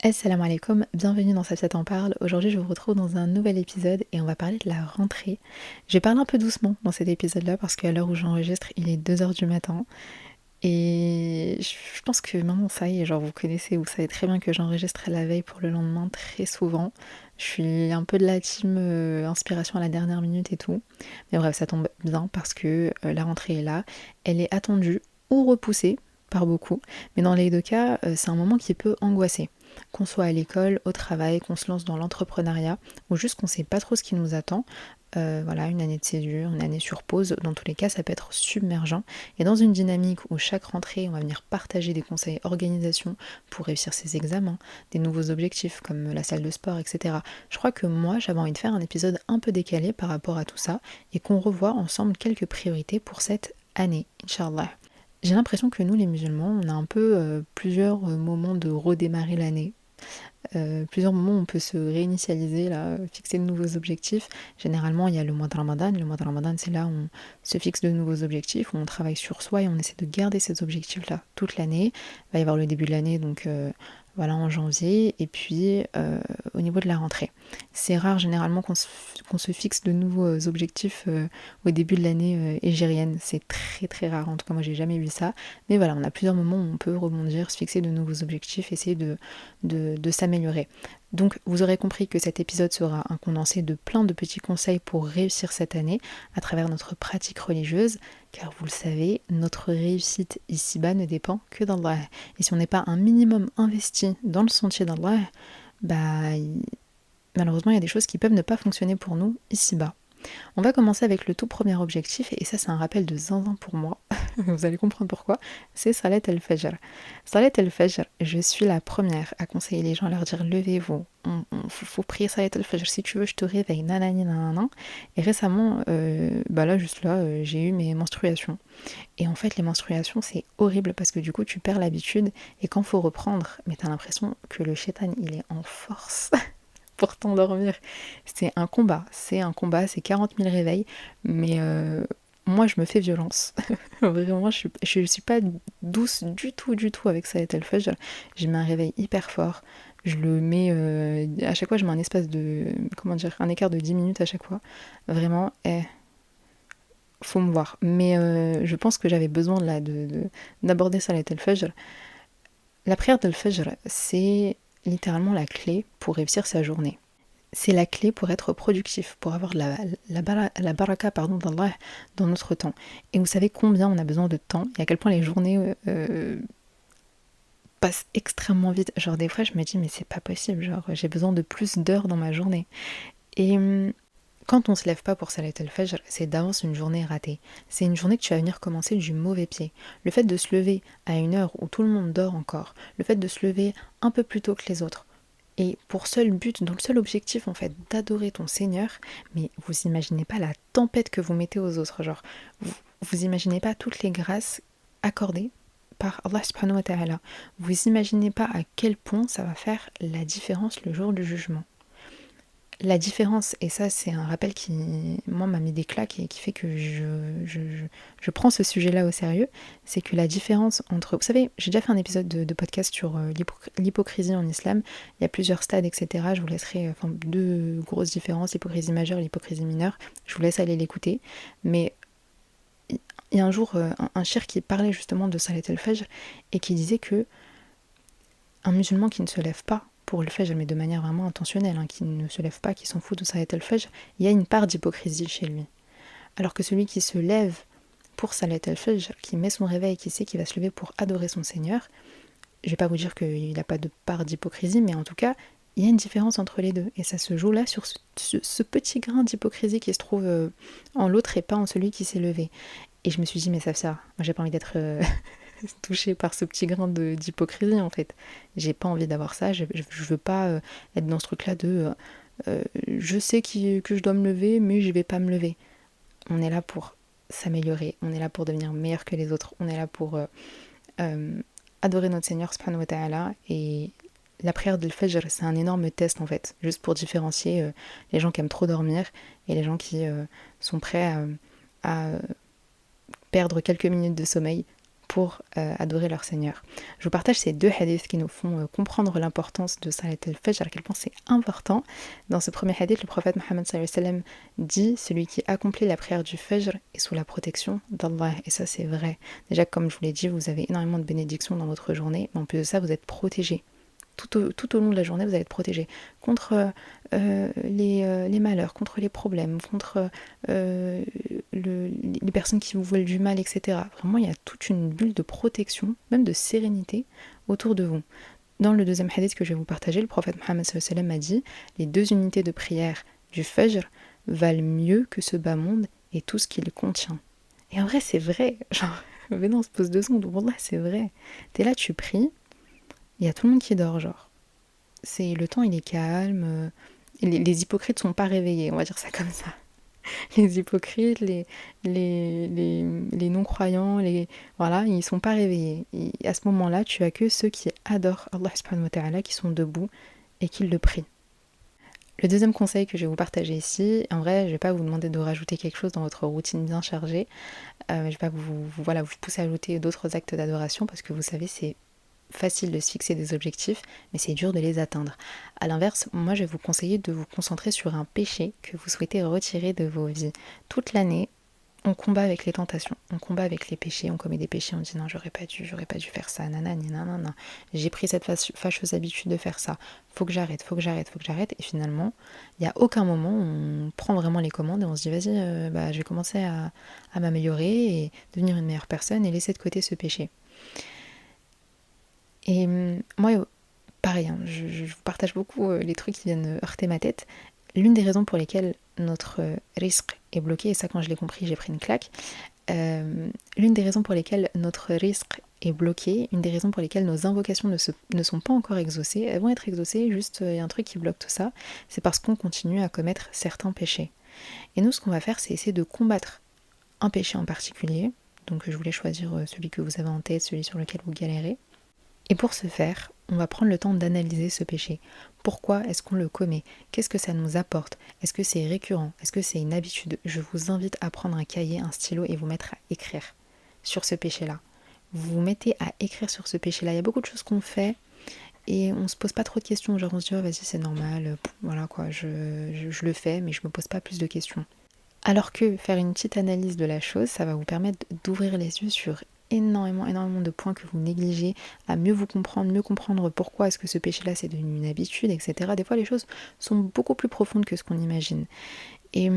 Assalamu alaikum, bienvenue dans Safia t'en parle. Aujourd'hui je vous retrouve dans un nouvel épisode et on va parler de la rentrée. Je vais parler un peu doucement dans cet épisode-là parce qu'à l'heure où j'enregistre il est 2 heures du matin. Et je pense que maintenant ça y est, genre vous connaissez, vous savez très bien que j'enregistre la veille pour le lendemain très souvent. Je suis un peu de la team inspiration à la dernière minute et tout. Mais bref, ça tombe bien parce que la rentrée est là. Elle est attendue ou repoussée par beaucoup. Mais dans les deux cas, c'est un moment qui peut angoisser. Qu'on soit à l'école, au travail, qu'on se lance dans l'entrepreneuriat, ou juste qu'on sait pas trop ce qui nous attend. Voilà, une année de césure, une année sur pause, dans tous les cas, ça peut être submergent. Et dans une dynamique où chaque rentrée, on va venir partager des conseils organisation pour réussir ses examens, des nouveaux objectifs comme la salle de sport, etc. Je crois que moi, j'avais envie de faire un épisode un peu décalé par rapport à tout ça et qu'on revoie ensemble quelques priorités pour cette année, Inch'Allah. J'ai l'impression que nous, les musulmans, on a un peu plusieurs moments de redémarrer l'année. Plusieurs moments où on peut se réinitialiser, là, fixer de nouveaux objectifs. Généralement, il y a le mois de Ramadan. Le mois de Ramadan, c'est là où on se fixe de nouveaux objectifs, où on travaille sur soi et on essaie de garder ces objectifs-là toute l'année. Il va y avoir le début de l'année, donc voilà, en janvier. Et puis, au niveau de la rentrée. C'est rare, généralement, qu'on se fixe de nouveaux objectifs au début de l'année égérienne. C'est très, très rare. En tout cas, moi, j'ai jamais vu ça. Mais voilà, on a plusieurs moments où on peut rebondir, se fixer de nouveaux objectifs, essayer de s'améliorer. Donc vous aurez compris que cet épisode sera un condensé de plein de petits conseils pour réussir cette année à travers notre pratique religieuse, car vous le savez, notre réussite ici-bas ne dépend que d'Allah. Et si on n'est pas un minimum investi dans le sentier d'Allah, bah malheureusement il y a des choses qui peuvent ne pas fonctionner pour nous ici-bas. On va commencer avec le tout premier objectif, et ça c'est un rappel de zinzin pour moi, vous allez comprendre pourquoi, c'est Salat al-Fajr. Salat al-Fajr, je suis la première à conseiller les gens, à leur dire levez-vous, faut prier Salat al-Fajr, si tu veux je te réveille, nanani nanana. Et récemment, bah là juste là, j'ai eu mes menstruations. Et en fait les menstruations c'est horrible parce que du coup tu perds l'habitude, et quand faut reprendre, mais t'as l'impression que le shaitan il est en force pour t'endormir. C'est un combat, c'est 40 000 réveils, mais moi je me fais violence. Vraiment, je suis pas douce du tout avec ça et tel fudge. J'ai mis un réveil hyper fort. Je le mets, à chaque fois je mets un espace de, comment dire, un écart de 10 minutes à chaque fois. Vraiment, faut me voir. Mais je pense que j'avais besoin là d'aborder ça et tel fudge. La prière del fajr, c'est littéralement la clé pour réussir sa journée. C'est la clé pour être productif, pour avoir la baraka d'Allah dans notre temps. Et vous savez combien on a besoin de temps et à quel point les journées passent extrêmement vite. Genre des fois je me dis mais c'est pas possible, genre j'ai besoin de plus d'heures dans ma journée. Et quand on se lève pas pour Salat al-Fajr, c'est d'avance une journée ratée. C'est une journée que tu vas venir commencer du mauvais pied. Le fait de se lever à une heure où tout le monde dort encore, le fait de se lever un peu plus tôt que les autres, et pour seul but, dans le seul objectif en fait, d'adorer ton Seigneur, mais vous imaginez pas la tempête que vous mettez aux autres, genre, vous imaginez pas toutes les grâces accordées par Allah subhanahu wa ta'ala. Vous imaginez pas à quel point ça va faire la différence le jour du jugement. La différence, et ça c'est un rappel qui, moi, m'a mis des claques et qui fait que je prends ce sujet-là au sérieux, c'est que la différence entre... Vous savez, j'ai déjà fait un épisode de podcast sur l'hypocrisie en islam, il y a plusieurs stades, etc. Je vous laisserai, enfin, deux grosses différences, l'hypocrisie majeure et l'hypocrisie mineure, je vous laisse aller l'écouter, mais il y a un jour un cheikh qui parlait justement de Salat al-Fajr et qui disait que un musulman qui ne se lève pas pour le Fajr, mais de manière vraiment intentionnelle, hein, qui ne se lève pas, qui s'en fout de Salat al-Fajr, il y a une part d'hypocrisie chez lui. Alors que celui qui se lève pour Salat al-Fajr, qui met son réveil, qui sait qu'il va se lever pour adorer son Seigneur, je vais pas vous dire qu'il n'a pas de part d'hypocrisie, mais en tout cas, il y a une différence entre les deux. Et ça se joue là sur ce petit grain d'hypocrisie qui se trouve en l'autre et pas en celui qui s'est levé. Et je me suis dit, mais ça, moi j'ai pas envie d'être touchée par ce petit grain d'hypocrisie en fait. J'ai pas envie d'avoir ça, je veux pas être dans ce truc-là de je sais que je dois me lever, mais je vais pas me lever. On est là pour s'améliorer, on est là pour devenir meilleur que les autres, on est là pour adorer notre Seigneur subhanahu wa ta'ala, et la prière de Fajr, c'est un énorme test en fait, juste pour différencier les gens qui aiment trop dormir et les gens qui sont prêts à perdre quelques minutes de sommeil pour adorer leur Seigneur. Je vous partage ces deux hadiths qui nous font comprendre l'importance de Salat al-Fajr, à quel point c'est important. Dans ce premier hadith, le prophète Mohammed sallallahu alayhi wa sallam dit « Celui qui accomplit la prière du Fajr est sous la protection d'Allah ». Et ça, c'est vrai. Déjà, comme je vous l'ai dit, vous avez énormément de bénédictions dans votre journée, mais en plus de ça, vous êtes protégés. Tout au long de la journée, vous allez être protégé contre les malheurs, contre les problèmes, contre les personnes qui vous veulent du mal, etc. Vraiment, il y a toute une bulle de protection, même de sérénité autour de vous. Dans le deuxième hadith que je vais vous partager, le prophète Mohammed sallallahu alayhi wa sallam a dit « Les 2 unités de prière du Fajr valent mieux que ce bas monde et tout ce qu'il contient. » Et en vrai, c'est vrai. Genre, mais non, on se pose 2 secondes. Wallah, c'est vrai. T'es là, tu pries. Il y a tout le monde qui dort, genre. Le temps, il est calme. Les hypocrites sont pas réveillés, on va dire ça comme ça. Les hypocrites, les non-croyants, voilà, ils sont pas réveillés. Et à ce moment-là, tu as que ceux qui adorent Allah subhanahu wa ta'ala, qui sont debout et qui le prient. Le deuxième conseil que je vais vous partager ici, en vrai, je vais pas vous demander de rajouter quelque chose dans votre routine bien chargée. Je vais pas vous pousser à ajouter d'autres actes d'adoration parce que vous savez, c'est facile de se fixer des objectifs, mais c'est dur de les atteindre. A l'inverse, moi je vais vous conseiller de vous concentrer sur un péché que vous souhaitez retirer de vos vies. Toute l'année, on combat avec les tentations, on combat avec les péchés, on commet des péchés, on dit non, j'aurais pas dû faire ça, nanani, nanana, j'ai pris cette fâcheuse habitude de faire ça, faut que j'arrête, et finalement, il n'y a aucun moment où on prend vraiment les commandes et on se dit vas-y, je vais commencer à m'améliorer et devenir une meilleure personne et laisser de côté ce péché. Et moi, pareil, hein, je vous partage beaucoup les trucs qui viennent heurter ma tête. L'une des raisons pour lesquelles notre risque est bloqué, et ça quand je l'ai compris, j'ai pris une claque, l'une des raisons pour lesquelles notre risque est bloqué, une des raisons pour lesquelles nos invocations ne sont pas encore exaucées, elles vont être exaucées, juste il y a un truc qui bloque tout ça, c'est parce qu'on continue à commettre certains péchés. Et nous, ce qu'on va faire, c'est essayer de combattre un péché en particulier. Donc je voulais choisir celui que vous avez en tête, celui sur lequel vous galérez. Et pour ce faire, on va prendre le temps d'analyser ce péché. Pourquoi est-ce qu'on le commet? Qu'est-ce que ça nous apporte? Est-ce que c'est récurrent? Est-ce que c'est une habitude? Je vous invite à prendre un cahier, un stylo et vous mettre à écrire sur ce péché-là. Vous vous mettez à écrire sur ce péché-là. Il y a beaucoup de choses qu'on fait et on se pose pas trop de questions. Genre on se dit oh, vas-y c'est normal, voilà quoi, je le fais mais je me pose pas plus de questions. Alors que faire une petite analyse de la chose, ça va vous permettre d'ouvrir les yeux sur énormément de points que vous négligez, à mieux vous comprendre, mieux comprendre pourquoi est-ce que ce péché-là c'est devenu une habitude, etc. Des fois les choses sont beaucoup plus profondes que ce qu'on imagine. Et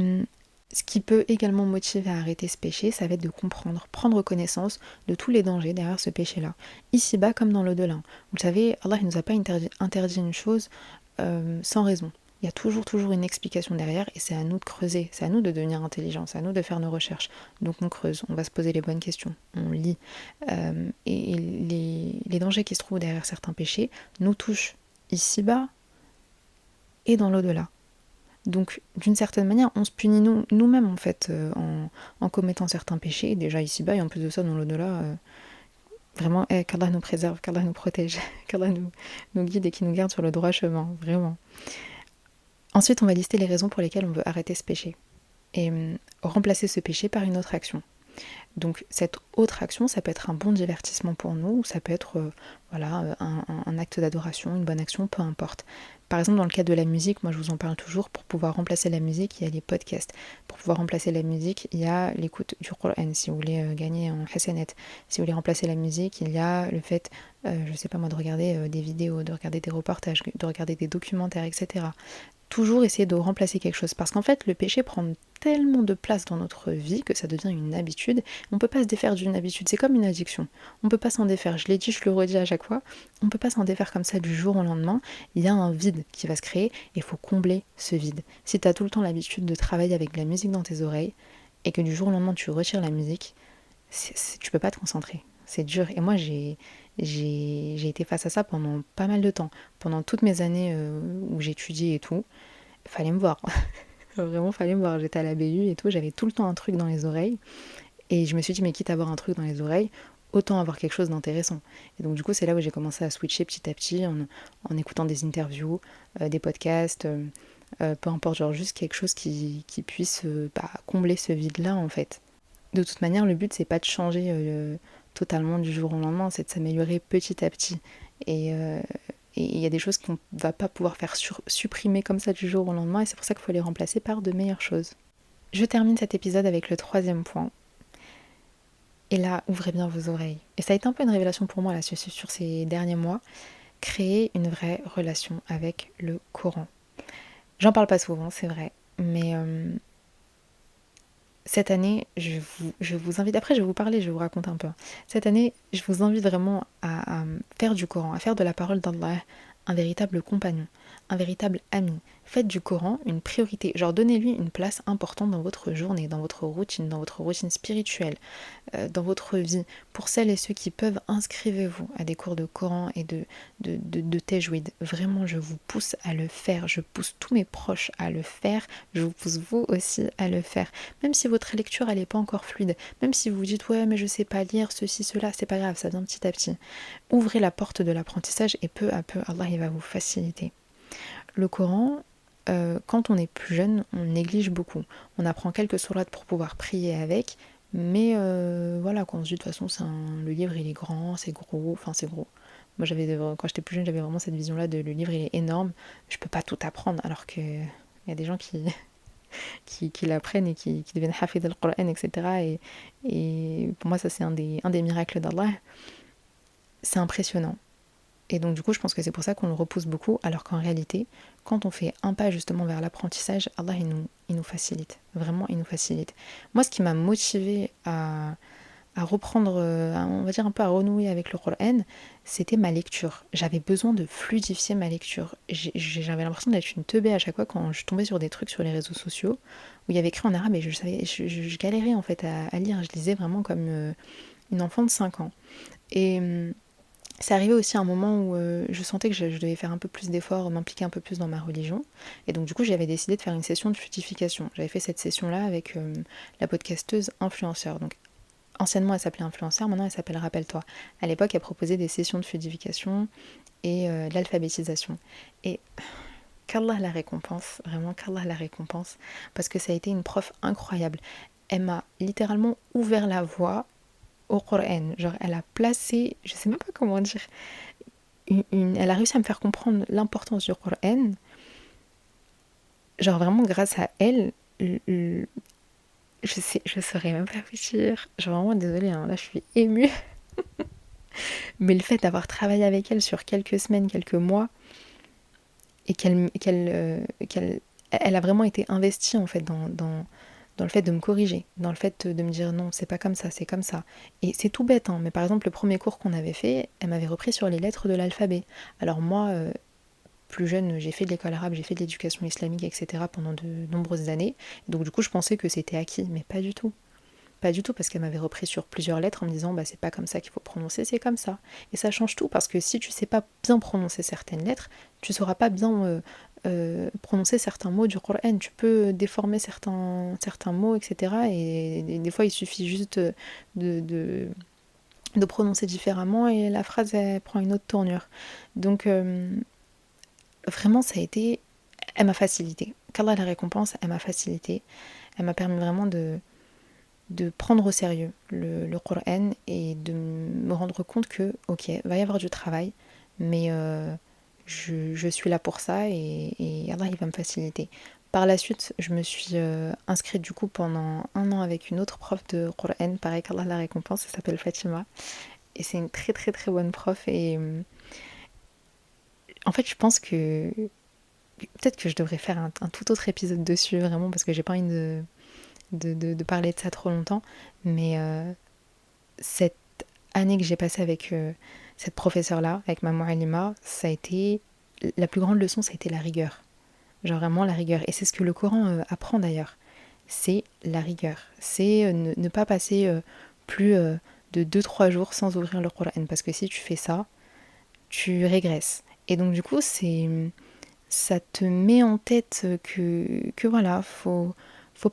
ce qui peut également motiver à arrêter ce péché, ça va être de comprendre, prendre connaissance de tous les dangers derrière ce péché-là. Ici-bas comme dans l'au-delà. Vous le savez, Allah ne nous a pas interdit une chose sans raison. Il y a toujours une explication derrière et c'est à nous de creuser, c'est à nous de devenir intelligents, c'est à nous de faire nos recherches. Donc on creuse, on va se poser les bonnes questions, on lit. Et les dangers qui se trouvent derrière certains péchés nous touchent ici-bas et dans l'au-delà. Donc d'une certaine manière, on se punit nous-mêmes en fait en commettant certains péchés, déjà ici-bas et en plus de ça dans l'au-delà. Vraiment, qu'Allah nous préserve, qu'Allah nous protège, qu'Allah nous guide et qui nous garde sur le droit chemin, vraiment. Ensuite, on va lister les raisons pour lesquelles on veut arrêter ce péché et remplacer ce péché par une autre action. Donc cette autre action, ça peut être un bon divertissement pour nous, ou ça peut être un acte d'adoration, une bonne action, peu importe. Par exemple, dans le cas de la musique, moi je vous en parle toujours, pour pouvoir remplacer la musique, il y a les podcasts. Pour pouvoir remplacer la musique, il y a l'écoute du Coran, si vous voulez gagner en hasanet. Si vous voulez remplacer la musique, il y a le fait, de regarder des vidéos, de regarder des reportages, de regarder des documentaires, etc. Toujours essayer de remplacer quelque chose, parce qu'en fait le péché prend tellement de place dans notre vie que ça devient une habitude. On peut pas se défaire d'une habitude, c'est comme une addiction, on peut pas s'en défaire, je l'ai dit, je le redis à chaque fois, on peut pas s'en défaire comme ça du jour au lendemain. Il y a un vide qui va se créer et il faut combler ce vide. Si tu as tout le temps l'habitude de travailler avec de la musique dans tes oreilles et que du jour au lendemain tu retires la musique, tu peux pas te concentrer, c'est dur. Et moi j'ai été face à ça pendant pas mal de temps. Pendant toutes mes années où j'étudiais et tout, fallait me voir. Vraiment, fallait me voir. J'étais à la BU et tout, j'avais tout le temps un truc dans les oreilles. Et je me suis dit, mais quitte à avoir un truc dans les oreilles, autant avoir quelque chose d'intéressant. Et donc du coup, c'est là où j'ai commencé à switcher petit à petit en écoutant des interviews, des podcasts, peu importe, genre juste quelque chose qui puisse combler ce vide-là en fait. De toute manière, le but c'est pas de changer totalement du jour au lendemain, c'est de s'améliorer petit à petit. Et il y a des choses qu'on ne va pas pouvoir faire supprimer comme ça du jour au lendemain, et c'est pour ça qu'il faut les remplacer par de meilleures choses. Je termine cet épisode avec le troisième point. Et là, ouvrez bien vos oreilles. Et ça a été un peu une révélation pour moi là, sur ces derniers mois. Créer une vraie relation avec le Coran. J'en parle pas souvent, c'est vrai, mais cette année, je vous invite, après je vais vous parler, je vais vous raconter un peu. Cette année, je vous invite vraiment à faire du Coran, à faire de la parole d'Allah un véritable compagnon, un véritable ami. Faites du Coran une priorité, genre donnez-lui une place importante dans votre journée, dans votre routine spirituelle, dans votre vie. Pour celles et ceux qui peuvent, inscrivez-vous à des cours de Coran et de Tajwid. Vraiment, je vous pousse à le faire. Je pousse tous mes proches à le faire. Je vous pousse vous aussi à le faire. Même si votre lecture, elle n'est pas encore fluide. Même si vous vous dites, ouais, mais je sais pas lire ceci, cela, c'est pas grave, ça vient petit à petit. Ouvrez la porte de l'apprentissage et peu à peu, Allah, il va vous faciliter. Le Coran, quand on est plus jeune, on néglige beaucoup. On apprend quelques sourates pour pouvoir prier avec, mais voilà, quand on se dit de toute façon, le livre il est grand, c'est gros, enfin c'est gros. Moi quand j'étais plus jeune, j'avais vraiment cette vision-là de le livre il est énorme, je peux pas tout apprendre, alors que il y a des gens qui l'apprennent et qui deviennent hafid al-Qur'an, etc. Et pour moi, ça c'est un des miracles d'Allah. C'est impressionnant. Et donc du coup, je pense que c'est pour ça qu'on le repousse beaucoup, alors qu'en réalité, quand on fait un pas justement vers l'apprentissage, Allah, il nous facilite. Vraiment, il nous facilite. Moi, ce qui m'a motivée à reprendre, on va dire un peu à renouer avec le Coran, c'était ma lecture. J'avais besoin de fluidifier ma lecture. J'avais l'impression d'être une teubée à chaque fois quand je tombais sur des trucs sur les réseaux sociaux, où il y avait écrit en arabe et je galérais en fait à lire. Je lisais vraiment comme une enfant de 5 ans. Et c'est arrivé aussi à un moment où je sentais que je devais faire un peu plus d'efforts, m'impliquer un peu plus dans ma religion. Et donc du coup, j'avais décidé de faire une session de fluidification. J'avais fait cette session-là avec la podcasteuse influenceur. Donc anciennement, elle s'appelait influenceur, maintenant elle s'appelle Rappelle-toi. À l'époque, elle proposait des sessions de fluidification et de l'alphabétisation. Et qu'Allah la récompense, vraiment qu'Allah la récompense, parce que ça a été une prof incroyable. Elle m'a littéralement ouvert la voie au Coran. Genre, elle a placé, je sais même pas comment dire, elle a réussi à me faire comprendre l'importance du Coran. Genre, vraiment, grâce à elle, je saurais même pas vous dire. Genre, vraiment, désolée, hein, là, je suis émue. Mais le fait d'avoir travaillé avec elle sur quelques semaines, quelques mois, et elle a vraiment été investie, en fait, dans le fait de me corriger, dans le fait de me dire non, c'est pas comme ça, c'est comme ça. Et c'est tout bête, hein, mais par exemple, le premier cours qu'on avait fait, elle m'avait repris sur les lettres de l'alphabet. Alors moi, plus jeune, j'ai fait de l'école arabe, j'ai fait de l'éducation islamique, etc. pendant de nombreuses années. Donc du coup, je pensais que c'était acquis, mais pas du tout. Pas du tout, parce qu'elle m'avait repris sur plusieurs lettres en me disant bah c'est pas comme ça qu'il faut prononcer, c'est comme ça. Et ça change tout, parce que si tu sais pas bien prononcer certaines lettres, tu sauras pas bien prononcer certains mots du Coran. Tu peux déformer certains mots, etc. Et des fois, il suffit juste de prononcer différemment et la phrase elle prend une autre tournure. Donc vraiment, ça a été... Elle m'a facilité. Qu'Allah la récompense, elle m'a facilité. Elle m'a permis vraiment de prendre au sérieux le Coran et de me rendre compte que, ok, va y avoir du travail, mais je suis là pour ça et Allah, il va me faciliter. Par la suite, je me suis inscrite du coup pendant 1 an avec une autre prof de Coran, pareil qu'Allah la récompense, elle s'appelle Fatima. Et c'est une très très très bonne prof et en fait je pense que peut-être que je devrais faire un tout autre épisode dessus vraiment parce que j'ai pas envie de parler de ça trop longtemps, mais cette année que j'ai passée avec cette professeure-là, avec ma Alima, ça a été la plus grande leçon, ça a été la rigueur. Genre vraiment la rigueur. Et c'est ce que le Coran apprend d'ailleurs. C'est la rigueur. C'est ne pas passer plus de 2-3 jours sans ouvrir le Coran. Parce que si tu fais ça, tu régresses. Et donc du coup, ça te met en tête que voilà, faut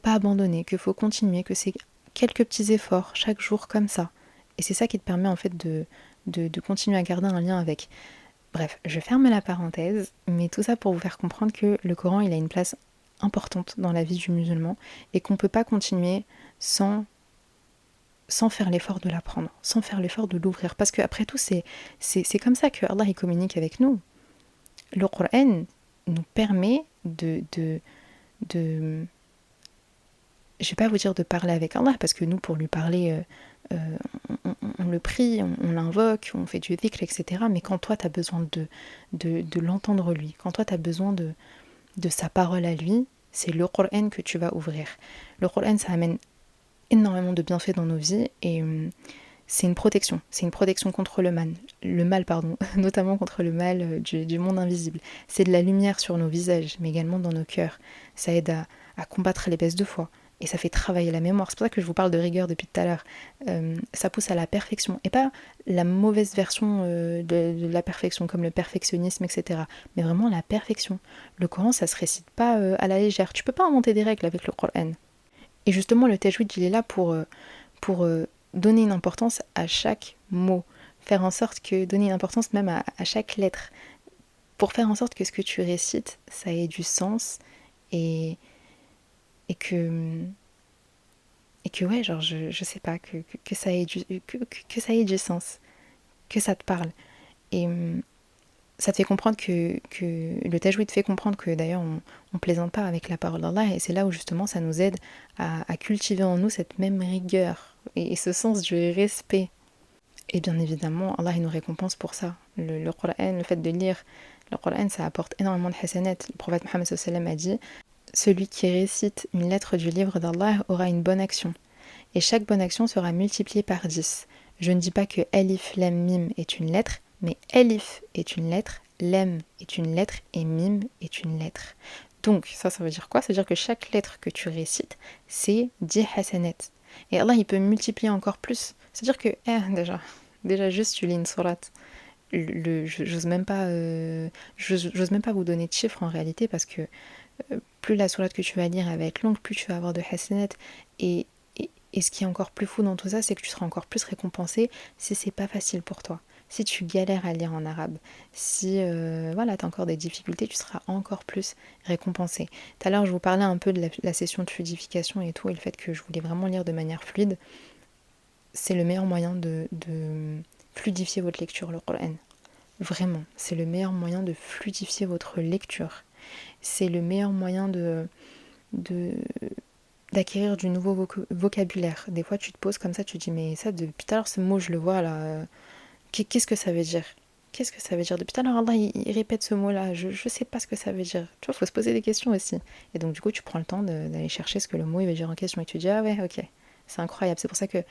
pas abandonner, qu'il faut continuer, que c'est quelques petits efforts chaque jour comme ça. Et c'est ça qui te permet en fait de continuer à garder un lien avec. Bref, je ferme la parenthèse, mais tout ça pour vous faire comprendre que le Coran, il a une place importante dans la vie du musulman et qu'on ne peut pas continuer sans sans faire l'effort de l'apprendre, sans faire l'effort de l'ouvrir. Parce qu'après tout, c'est comme ça que Allah il communique avec nous. Le Coran nous permet de je vais pas vous dire de parler avec Allah, parce que nous, pour lui parler, on le prie, on l'invoque, on fait du dhikr, etc. Mais quand toi, tu as besoin de l'entendre lui, quand toi, tu as besoin de sa parole à lui, c'est le Coran que tu vas ouvrir. Le Coran, ça amène énormément de bienfaits dans nos vies, et c'est une protection contre le mal, pardon, notamment contre le mal du monde invisible. C'est de la lumière sur nos visages, mais également dans nos cœurs. Ça aide à combattre les baisses de foi, et ça fait travailler la mémoire. C'est pour ça que je vous parle de rigueur depuis tout à l'heure. Ça pousse à la perfection, et pas la mauvaise version de la perfection, comme le perfectionnisme, etc. Mais vraiment la perfection. Le Coran, ça se récite pas à la légère. Tu peux pas inventer des règles avec le Coran. Et justement, le tajwid, il est là pour donner une importance à chaque mot, faire en sorte que, donner une importance même à chaque lettre, pour faire en sorte que ce que tu récites, ça ait du sens, et, et que, et que ouais, genre, je sais pas, que ça ait que ça ait du sens, que ça te parle. Et ça te fait comprendre que le tajwid te fait comprendre que d'ailleurs on plaisante pas avec la parole d'Allah, et c'est là où justement ça nous aide à cultiver en nous cette même rigueur et ce sens du respect. Et bien évidemment, Allah il nous récompense pour ça. Le Coran, le fait de lire le Coran, ça apporte énormément de hasanat. Le prophète Mohammed sallallahu alayhi wa sallam a dit: celui qui récite une lettre du livre d'Allah aura une bonne action, et chaque bonne action sera multipliée par 10. Je ne dis pas que Alif Lam Mim est une lettre, mais Alif est une lettre, Lam est une lettre et Mim est une lettre. Donc ça veut dire quoi? Ça veut dire que chaque lettre que tu récites, c'est 10 hasanat. Et Allah il peut multiplier encore plus. C'est-à-dire que déjà juste tu lis une sourate. J'ose même pas vous donner de chiffres en réalité, parce que plus la sourate que tu vas lire va être longue, plus tu vas avoir de hasanat. Et ce qui est encore plus fou dans tout ça, c'est que tu seras encore plus récompensé si c'est pas facile pour toi. Si tu galères à lire en arabe, si voilà, tu as encore des difficultés, tu seras encore plus récompensé. Tout à l'heure, je vous parlais un peu de la session de fluidification et tout, et le fait que je voulais vraiment lire de manière fluide. C'est le meilleur moyen de fluidifier votre lecture, le Coran. Vraiment, c'est le meilleur moyen de fluidifier votre lecture. C'est le meilleur moyen d'acquérir du nouveau vocabulaire. Des fois, tu te poses comme ça, tu te dis, mais ça, depuis tout à l'heure, ce mot, je le vois là. Qu'est-ce que ça veut dire? Qu'est-ce que ça veut dire? Depuis tout à l'heure, Allah, il répète ce mot-là. Je sais pas ce que ça veut dire. Tu vois, il faut se poser des questions aussi. Et donc, du coup, tu prends le temps d'aller chercher ce que le mot il veut dire en question. Et tu te dis, ah ouais, ok. C'est incroyable. C'est pour ça que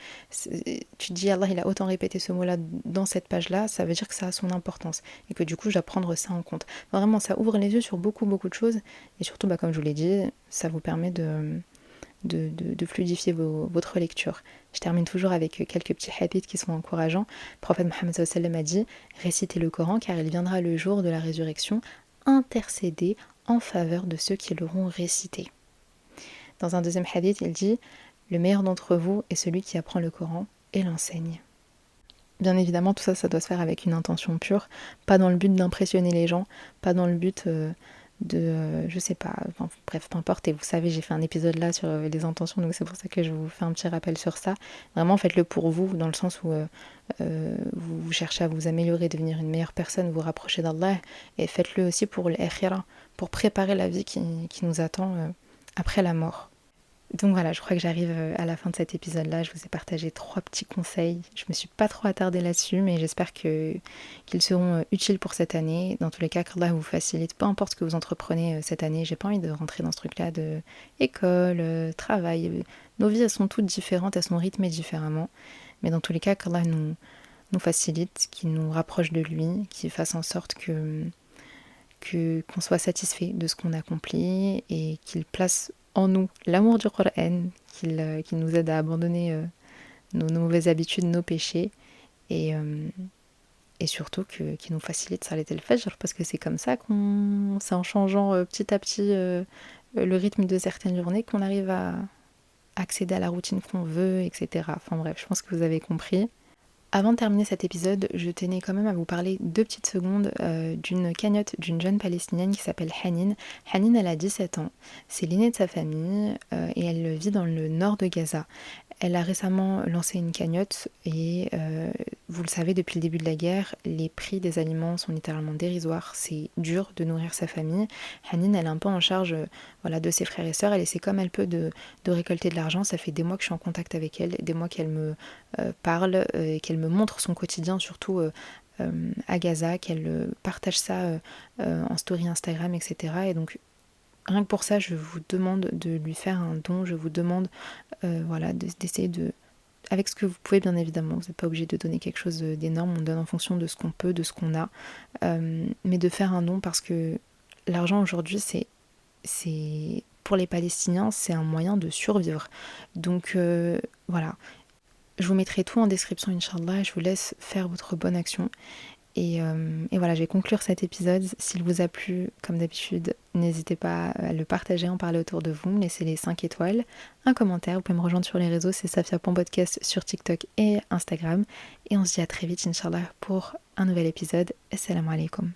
tu te dis, Allah, il a autant répété ce mot-là dans cette page-là. Ça veut dire que ça a son importance. Et que du coup, je dois prendre ça en compte. Vraiment, ça ouvre les yeux sur beaucoup, beaucoup de choses. Et surtout, comme je vous l'ai dit, ça vous permet de fluidifier votre lecture. Je termine toujours avec quelques petits hadiths qui sont encourageants. Le prophète Mohammed sallallahu alayhi wa sallam a dit: récitez le Coran, car il viendra le jour de la résurrection intercéder en faveur de ceux qui l'auront récité. Dans un deuxième hadith, il dit: le meilleur d'entre vous est celui qui apprend le Coran et l'enseigne. Bien évidemment, tout ça, ça doit se faire avec une intention pure, pas dans le but d'impressionner les gens, pas dans le but je sais pas, enfin, bref, peu importe. Et vous savez, j'ai fait un épisode là sur les intentions, donc c'est pour ça que je vous fais un petit rappel sur ça. Vraiment, faites-le pour vous, dans le sens où vous cherchez à vous améliorer, devenir une meilleure personne, vous rapprocher d'Allah, et faites-le aussi pour l'akhira, pour préparer la vie qui nous attend après la mort. Donc voilà, je crois que j'arrive à la fin de cet épisode-là. Je vous ai partagé 3 petits conseils. Je me suis pas trop attardée là-dessus, mais j'espère qu'ils seront utiles pour cette année. Dans tous les cas, qu'Allah vous facilite, peu importe ce que vous entreprenez cette année. J'ai pas envie de rentrer dans ce truc-là de école, travail. Nos vies, elles sont toutes différentes, elles sont rythmées différemment. Mais dans tous les cas, qu'Allah nous facilite, qu'il nous rapproche de lui, qu'il fasse en sorte qu'on soit satisfait de ce qu'on accomplit, et qu'il place en nous l'amour du Coran, qu'il nous aide à abandonner nos mauvaises habitudes, nos péchés, et surtout qu'il nous facilite Salat al-Fajr, parce que c'est comme ça c'est en changeant petit à petit le rythme de certaines journées qu'on arrive à accéder à la routine qu'on veut, etc. Enfin bref, je pense que vous avez compris. Avant de terminer cet épisode, je tenais quand même à vous parler 2 petites secondes d'une cagnotte d'une jeune palestinienne qui s'appelle Hanin. Hanin, elle a 17 ans, c'est l'aînée de sa famille et elle vit dans le nord de Gaza. Elle a récemment lancé une cagnotte et vous le savez, depuis le début de la guerre, les prix des aliments sont littéralement dérisoires. C'est dur de nourrir sa famille. Hanin, elle est un peu en charge voilà, de ses frères et sœurs. Elle essaie comme elle peut de récolter de l'argent. Ça fait des mois que je suis en contact avec elle, des mois qu'elle me parle et qu'elle me montre son quotidien, surtout à Gaza, qu'elle partage ça en story Instagram, etc. Et donc, rien que pour ça, je vous demande de lui faire un don. Je vous demande voilà, d'essayer de... Avec ce que vous pouvez, bien évidemment, vous n'êtes pas obligé de donner quelque chose d'énorme, on donne en fonction de ce qu'on peut, de ce qu'on a, mais de faire un don parce que l'argent aujourd'hui, c'est pour les Palestiniens, c'est un moyen de survivre. Donc voilà, je vous mettrai tout en description, Inch'Allah, et je vous laisse faire votre bonne action. Et voilà, je vais conclure cet épisode. S'il vous a plu, comme d'habitude, n'hésitez pas à le partager, en parler autour de vous, me laisser les 5 étoiles, un commentaire. Vous pouvez me rejoindre sur les réseaux, c'est Safia.podcast sur TikTok et Instagram. Et on se dit à très vite, Inch'Allah, pour un nouvel épisode. Assalamu alaikum.